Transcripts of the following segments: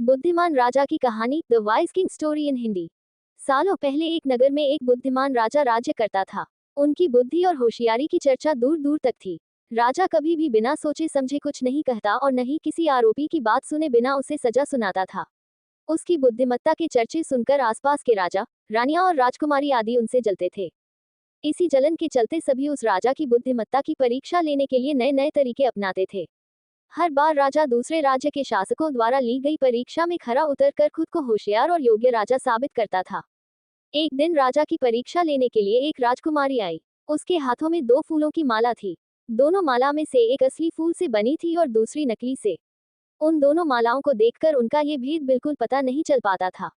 बुद्धिमान राजा की कहानी, the wise king story in Hindi. सालों पहले एक नगर में एक बुद्धिमान राजा राज्य करता था। उनकी बुद्धि और होशियारी की चर्चा दूर दूर तक थी। राजा कभी भी बिना सोचे समझे कुछ नहीं कहता और न ही किसी आरोपी की बात सुने बिना उसे सजा सुनाता था। उसकी बुद्धिमत्ता के चर्चे सुनकर आसपास के राजा, रानियां और राजकुमारी आदि उनसे जलते थे। इसी जलन के चलते सभी उस राजा की बुद्धिमत्ता की परीक्षा लेने के लिए नए नए तरीके अपनाते थे। हर बार राजा दूसरे राज्य के शासकों द्वारा ली गई परीक्षा में खरा उतरकर खुद को होशियार और योग्य राजा साबित करता था। एक दिन राजा की परीक्षा लेने के लिए एक राजकुमारी आई। उसके हाथों में दो फूलों की माला थी। दोनों माला में से एक असली फूल से बनी थी और दूसरी नकली से। उन दोनों मालाओं को देखकर उनका ये भेद बिल्कुल पता नहीं चल पाता था।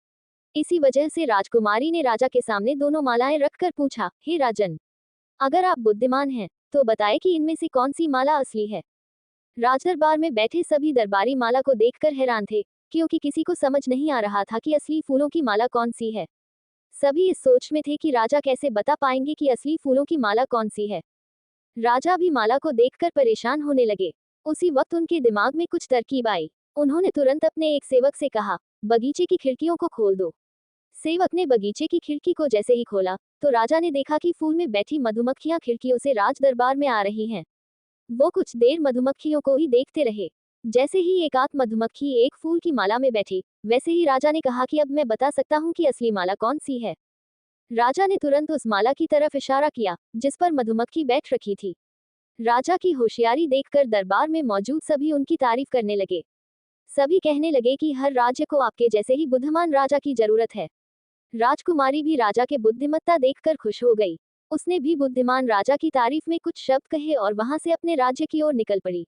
इसी वजह से राजकुमारी ने राजा के सामने दोनों मालाएं रखकर पूछा, हे राजन, अगर आप बुद्धिमान हैं तो बताएं कि इनमें से कौन सी माला असली है। राजदरबार में बैठे सभी दरबारी माला को देखकर हैरान थे, क्योंकि किसी को समझ नहीं आ रहा था कि असली फूलों की माला कौन सी है। सभी इस सोच में थे कि राजा कैसे बता पाएंगे कि असली फूलों की माला कौन सी है। राजा भी माला को देखकर परेशान होने लगे। उसी वक्त उनके दिमाग में कुछ तरकीब आई। उन्होंने तुरंत अपने एक सेवक से कहा, बगीचे की खिड़कियों को खोल दो। सेवक ने बगीचे की खिड़की को जैसे ही खोला तो राजा ने देखा कि फूल में बैठी मधुमक्खियां खिड़कियों से राज दरबार में आ रही हैं। वो कुछ देर मधुमक्खियों को ही देखते रहे। जैसे ही एक आध मधुमक्खी एक फूल की माला में बैठी, वैसे ही राजा ने कहा कि अब मैं बता सकता हूँ कि असली माला कौन सी है। राजा ने तुरंत उस माला की तरफ इशारा किया जिस पर मधुमक्खी बैठ रखी थी। राजा की होशियारी देखकर दरबार में मौजूद सभी उनकी तारीफ करने लगे। सभी कहने लगे कि हर राज्य को आपके जैसे ही बुद्धिमान राजा की जरूरत है। राजकुमारी भी राजा के बुद्धिमत्ता देखकर खुश हो गई। उसने भी बुद्धिमान राजा की तारीफ में कुछ शब्द कहे और वहां से अपने राज्य की ओर निकल पड़ी।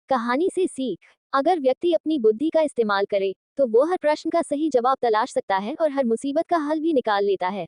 कहानी से सीख, अगर व्यक्ति अपनी बुद्धि का इस्तेमाल करे तो वो हर प्रश्न का सही जवाब तलाश सकता है और हर मुसीबत का हल भी निकाल लेता है।